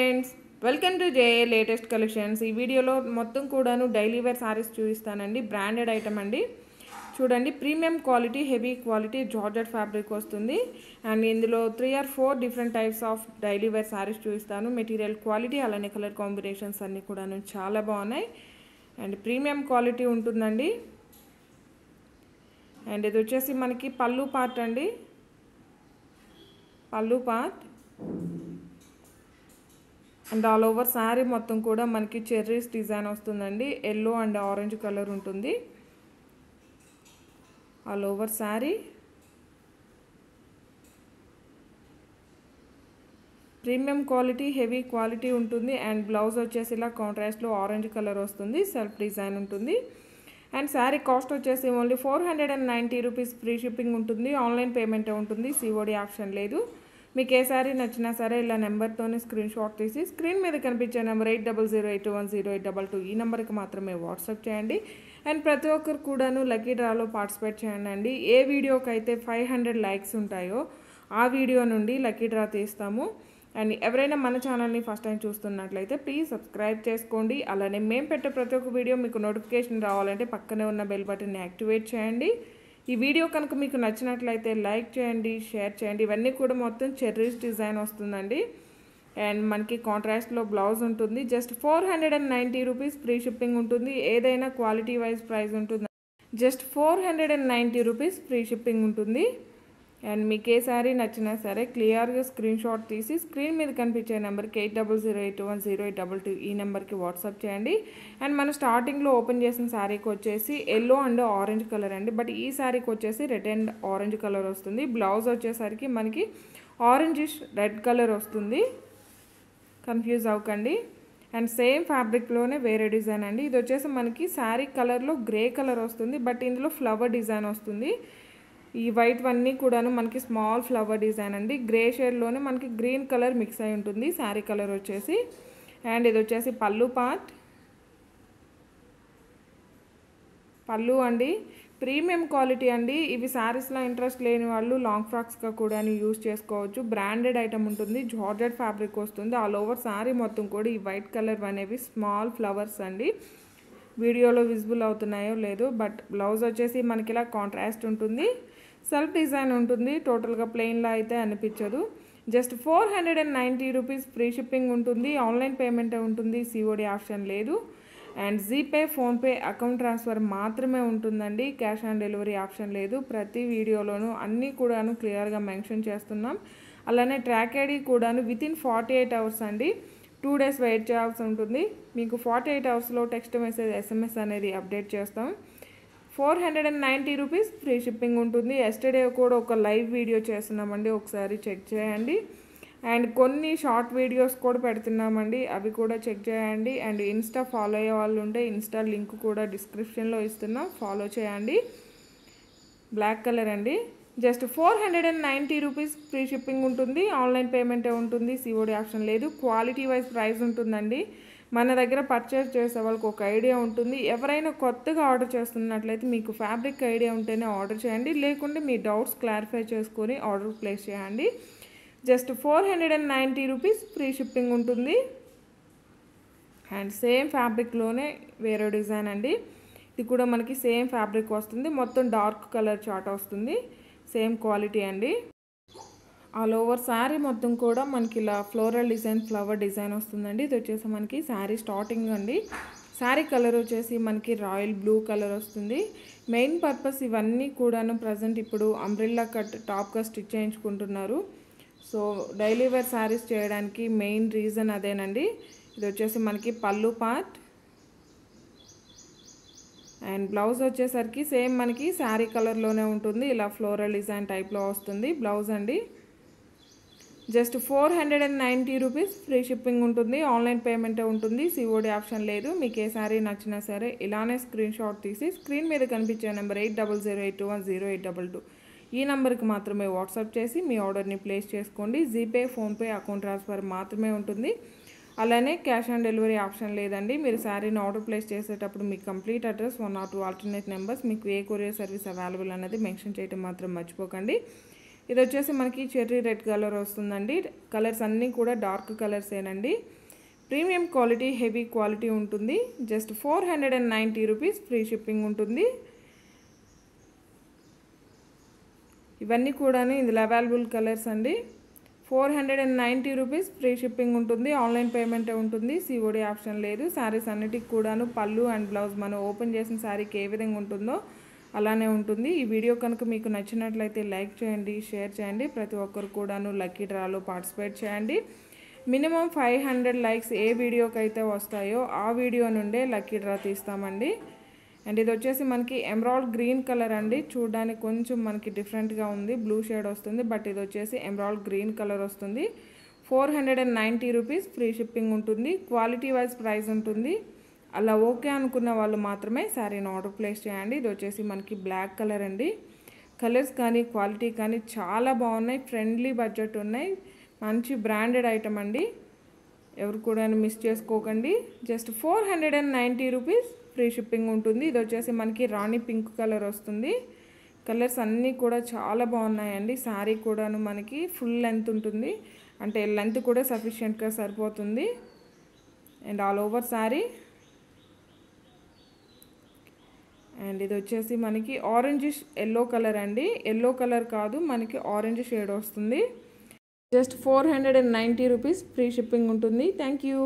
Friends, welcome to JA latest collections. ఈ వీడియోలో మొత్తం కూడాను డైలీ వేర్ సారీస్ చూపిస్తానండి. బ్రాండెడ్ ఐటమ్ అండి. చూడండి, premium quality, heavy quality georgette fabric వస్తుంది. అండ్ ఇందులో 3 or 4 different types of daily wear sarees చూపిస్తాను. మెటీరియల్ క్వాలిటీ అలానే కలర్ కాంబినేషన్స్ అన్నీ కూడాను చాలా బాగున్నాయి. అండ్ ప్రీమియం క్వాలిటీ ఉంటుందండి. అండ్ ఇది వచ్చేసి మనకి పళ్ళు పార్ట్ అండి. Pallu part and all over saree మొత్తం కూడా మనకి చెర్రీస్ డిజైన్ వస్తుందండి. ఎల్లో అండ్ ఆరెంజ్ కలర్ ఉంటుంది all over saree. Premium quality, heavy quality ఉంటుంది. అండ్ బ్లౌజ్ వచ్చేసి ఇలా కాంట్రాస్ట్లో ఆరెంజ్ కలర్ వస్తుంది. సెల్ఫ్ డిజైన్ ఉంటుంది. అండ్ శారీ కాస్ట్ వచ్చేసి ఓన్లీ 490 రూపీస్. ఫ్రీ షిప్పింగ్ ఉంటుంది. ఆన్లైన్ పేమెంట్ ఉంటుంది. సిఓడి ఆప్షన్ లేదు. మీకు ఏ శారీ నచ్చినా సరే ఇలా నెంబర్తోనే స్క్రీన్ షాట్ తీసి స్క్రీన్ మీద కనిపించే నెంబర్ 8008100822 ఈ నెంబర్కి మాత్రమే వాట్సాప్ చేయండి. అండ్ ప్రతి ఒక్కరు కూడాను లక్కీ డ్రాలో పార్టిసిపేట్ చేయండి అండి. ఏ వీడియోకి అయితే 500 లైక్స్ ఉంటాయో ఆ వీడియో నుండి లక్కీ డ్రా తీస్తాము. అండ్ ఎవరైనా మన ఛానల్ని ఫస్ట్ టైం చూస్తున్నట్లయితే ప్లీజ్ సబ్స్క్రైబ్ చేసుకోండి. అలానే మేము పెట్టే ప్రతి ఒక్క వీడియో మీకు నోటిఫికేషన్ రావాలంటే పక్కనే ఉన్న బెల్ బటన్ని యాక్టివేట్ చేయండి. ఈ వీడియో కనుక మీకు నచ్చినట్లయితే లైక్ చేయండి, షేర్ చేయండి. ఇవన్నీ కూడా మొత్తం చెర్రీస్ డిజైన్ వస్తుందండి. అండ్ మనకి కాంట్రాస్ట్లో బ్లౌజ్ ఉంటుంది. Just 490 rupees. ఫ్రీ షిప్పింగ్ ఉంటుంది. ఏదైనా క్వాలిటీ వైజ్ ప్రైస్ ఉంటుంది. జస్ట్ 490 రూపీస్ ఫ్రీ షిప్పింగ్ ఉంటుంది. అండ్ మీకు ఏ శారీ నచ్చినా సరే క్లియర్గా స్క్రీన్ షాట్ తీసి స్క్రీన్ మీద కనిపించే నెంబర్కి 8008100822 ఈ నెంబర్కి వాట్సాప్ చేయండి. అండ్ మనం స్టార్టింగ్లో ఓపెన్ చేసిన శారీకి వచ్చేసి ఎల్లో అండ్ ఆరెంజ్ కలర్ అండి. బట్ ఈ శారీకి వచ్చేసి రెడ్ అండ్ ఆరెంజ్ కలర్ వస్తుంది. బ్లౌజ్ వచ్చేసరికి మనకి ఆరెంజిష్ రెడ్ కలర్ వస్తుంది. కన్ఫ్యూజ్ అవ్వకండి. అండ్ సేమ్ ఫ్యాబ్రిక్లోనే వేరే డిజైన్ అండి. ఇది వచ్చేసి మనకి శారీ కలర్లో గ్రే కలర్ వస్తుంది. బట్ ఇందులో ఫ్లవర్ డిజైన్ వస్తుంది. ఈ వైట్ అన్నీ కూడాను మనకి స్మాల్ ఫ్లవర్ డిజైన్ అండి. గ్రే షేడ్లోనే మనకి గ్రీన్ కలర్ మిక్స్ అయి ఉంటుంది శారీ కలర్ వచ్చేసి. అండ్ ఇది వచ్చేసి పళ్ళు పార్ట్. పళ్ళు అండి. ప్రీమియం క్వాలిటీ అండి. ఇవి శారీస్లో ఇంట్రెస్ట్ లేని వాళ్ళు లాంగ్ ఫ్రాక్స్గా కూడా యూజ్ చేసుకోవచ్చు. బ్రాండెడ్ ఐటమ్ ఉంటుంది. జార్జెట్ ఫ్యాబ్రిక్ వస్తుంది. ఆల్ ఓవర్ శారీ మొత్తం కూడా ఈ వైట్ కలర్ అనేవి స్మాల్ ఫ్లవర్స్ అండి. వీడియోలో విజిబుల్ అవుతున్నాయో లేదో, బట్ బ్లౌజ్ వచ్చేసి మనకి ఇలా కాంట్రాస్ట్ ఉంటుంది. సెల్ఫ్ డిజైన్ ఉంటుంది. టోటల్గా ప్లెయిన్లా అయితే అనిపించదు. Just 490 rupees. ఫ్రీ షిప్పింగ్ ఉంటుంది. ఆన్లైన్ పేమెంట్ ఉంటుంది. సిఓడి ఆప్షన్ లేదు. And GPay, PhonePe, account transfer మాత్రమే ఉంటుందండి. క్యాష్ ఆన్ డెలివరీ ఆప్షన్ లేదు. ప్రతి వీడియోలోనూ అన్నీ కూడాను క్లియర్గా మెన్షన్ చేస్తున్నాం. అలానే ట్రాక్ ఐడి కూడాను వితిన్ 48 అవర్స్ అండి. 2 days వెయిట్ చేయాల్సి ఉంటుంది. మీకు 48 అవర్స్లో టెక్స్ట్ మెసేజ్, SMS అనేది అప్డేట్ చేస్తాం. 490 రూపీస్. ఫ్రీ షిప్పింగ్ ఉంటుంది. ఎస్టర్డే కూడా ఒక లైవ్ వీడియో చేస్తున్నామండి, ఒకసారి చెక్ చేయండి. అండ్ కొన్ని షార్ట్ వీడియోస్ కూడా పెడుతున్నామండి, అవి కూడా చెక్ చేయండి. అండ్ ఇన్స్టా ఫాలో అయ్యే వాళ్ళు ఉంటే ఇన్స్టా లింక్ కూడా డిస్క్రిప్షన్లో ఇస్తున్నాం, ఫాలో చేయండి. బ్లాక్ కలర్ అండి. Just 490 rupees. ఫ్రీ షిప్పింగ్ ఉంటుంది. ఆన్లైన్ పేమెంటే ఉంటుంది. సిఓడి ఆప్షన్ లేదు. క్వాలిటీ వైజ్ ప్రైస్ ఉంటుందండి. మన దగ్గర పర్చేస్ చేసే వాళ్ళకి ఒక ఐడియా ఉంటుంది. ఎవరైనా కొత్తగా ఆర్డర్ చేస్తున్నట్లయితే మీకు ఫ్యాబ్రిక్ ఐడియా ఉంటేనే ఆర్డర్ చేయండి. లేకుంటే మీ డౌట్స్ క్లారిఫై చేసుకొని ఆర్డర్ ప్లేస్ చేయండి. Just 490 rupees. ఫ్రీ షిప్పింగ్ ఉంటుంది. అండ్ సేమ్ ఫ్యాబ్రిక్లోనే వేరే డిజైన్ అండి. ఇది కూడా మనకి సేమ్ ఫ్యాబ్రిక్ వస్తుంది. మొత్తం డార్క్ కలర్ చార్ట్ వస్తుంది. సేమ్ క్వాలిటీ అండి. ఆల్ ఓవర్ శారీ మొత్తం కూడా మనకి ఇలా ఫ్లోరల్ డిజైన్, ఫ్లవర్ డిజైన్ వస్తుందండి. ఇది వచ్చేసి మనకి శారీ స్టార్టింగ్ అండి. శారీ కలర్ వచ్చేసి మనకి రాయల్ బ్లూ కలర్ వస్తుంది. మెయిన్ పర్పస్ ఇవన్నీ కూడాను ప్రజెంట్ ఇప్పుడు అంబ్రెల్లా కట్ టాప్గా స్టిచ్ చేయించుకుంటున్నారు. సో డైలీ వేర్ శారీస్ చేయడానికి మెయిన్ రీజన్ అదేనండి. ఇది వచ్చేసి మనకి పళ్ళు పార్ట్. అండ్ బ్లౌజ్ వచ్చేసరికి సేమ్ మనకి శారీ కలర్లోనే ఉంటుంది. ఇలా ఫ్లోరల్ డిజైన్ టైప్లో వస్తుంది బ్లౌజ్ అండి. Just 490 rupees. ఫ్రీ షిప్పింగ్ ఉంటుంది. ఆన్లైన్ పేమెంట్ ఉంటుంది. సిఓడి ఆప్షన్ లేదు. మీకు ఏ శారీ నచ్చినా సరే ఇలానే స్క్రీన్ షాట్ తీసి స్క్రీన్ మీద కనిపించే నెంబర్ 8008210822 ఈ నెంబర్కి మాత్రమే వాట్సాప్ చేసి మీ ఆర్డర్ని ప్లేస్ చేసుకోండి. జీపే, ఫోన్పే, అకౌంట్ ట్రాన్స్ఫర్ మాత్రమే ఉంటుంది. అలానే క్యాష్ ఆన్ డెలివరీ ఆప్షన్ లేదండి. మీరు శారీని ఆర్డర్ ప్లేస్ చేసేటప్పుడు మీ complete address, 1 or 2 alternate numbers, మీకు ఏ కొరియర్ సర్వీస్ అవైలబుల్ అనేది మెన్షన్ చేయడం మాత్రం మర్చిపోకండి. ఇది వచ్చేసి మనకి చెర్రీ రెడ్ కలర్ వస్తుందండి. కలర్స్ అన్నీ కూడా డార్క్ కలర్సేనండి. ప్రీమియం క్వాలిటీ, హెవీ క్వాలిటీ ఉంటుంది. జస్ట్ 490 రూపీస్, ఫ్రీ షిప్పింగ్ ఉంటుంది. ఇవన్నీ కూడా ఇందులో అవైలబుల్ కలర్స్ అండి. 490 రూపీస్, ఫ్రీ షిప్పింగ్ ఉంటుంది. ఆన్లైన్ పేమెంటే ఉంటుంది, సిఓడి ఆప్షన్ లేదు. శారీస్ అన్నిటికి కూడాను పళ్ళు అండ్ బ్లౌజ్ మనం ఓపెన్ చేసిన శారీకి ఏ విధంగా ఉంటుందో అలానే ఉంటుంది. ఈ వీడియో కనుక మీకు నచ్చినట్లయితే లైక్ చేయండి, షేర్ చేయండి. ప్రతి ఒక్కరు కూడాను లక్కీ డ్రాలో పార్టిసిపేట్ చేయండి. మినిమం 500 లైక్స్ ఏ వీడియోకి అయితే వస్తాయో ఆ వీడియో నుండే లక్కీ డ్రా తీస్తామండి. అండ్ ఇది వచ్చేసి మనకి ఎమరాల్డ్ గ్రీన్ కలర్ అండి. చూడడానికి కొంచెం మనకి డిఫరెంట్గా ఉంది, బ్లూ షేడ్ వస్తుంది, బట్ ఇది వచ్చేసి ఎమరాల్డ్ గ్రీన్ కలర్ వస్తుంది. 490 రూపీస్, ఫ్రీ షిప్పింగ్ ఉంటుంది. క్వాలిటీ వైజ్ ప్రైస్ ఉంటుంది. అలా ఓకే అనుకున్న వాళ్ళు మాత్రమే శారీని ఆర్డర్ ప్లేస్ చేయండి. ఇది వచ్చేసి మనకి బ్లాక్ కలర్ అండి. కలర్స్ కానీ క్వాలిటీ కానీ చాలా బాగున్నాయి. ఫ్రెండ్లీ బడ్జెట్ ఉన్నాయి. మంచి బ్రాండెడ్ ఐటమ్ అండి. ఎవరు కూడా మిస్ చేసుకోకండి. జస్ట్ 490 రూపీస్, ఫ్రీ షిప్పింగ్ ఉంటుంది. ఇది వచ్చేసి మనకి రాణి పింక్ కలర్ వస్తుంది. కలర్స్ అన్నీ కూడా చాలా బాగున్నాయండి. శారీ కూడాను మనకి ఫుల్ లెంత్ ఉంటుంది, అంటే లెంత్ కూడా సఫిషియెంట్గా సరిపోతుంది. And all over sari. And ఇది వచ్చేసి మనకి ఆరెంజ్ ఎల్లో కలర్ అండి. ఎల్లో కలర్ కాదు, మనకి ఆరెంజ్ షేడ్ వస్తుంది. జస్ట్ 490 రూపీస్, ఫ్రీ షిప్పింగ్ ఉంటుంది. Thank you.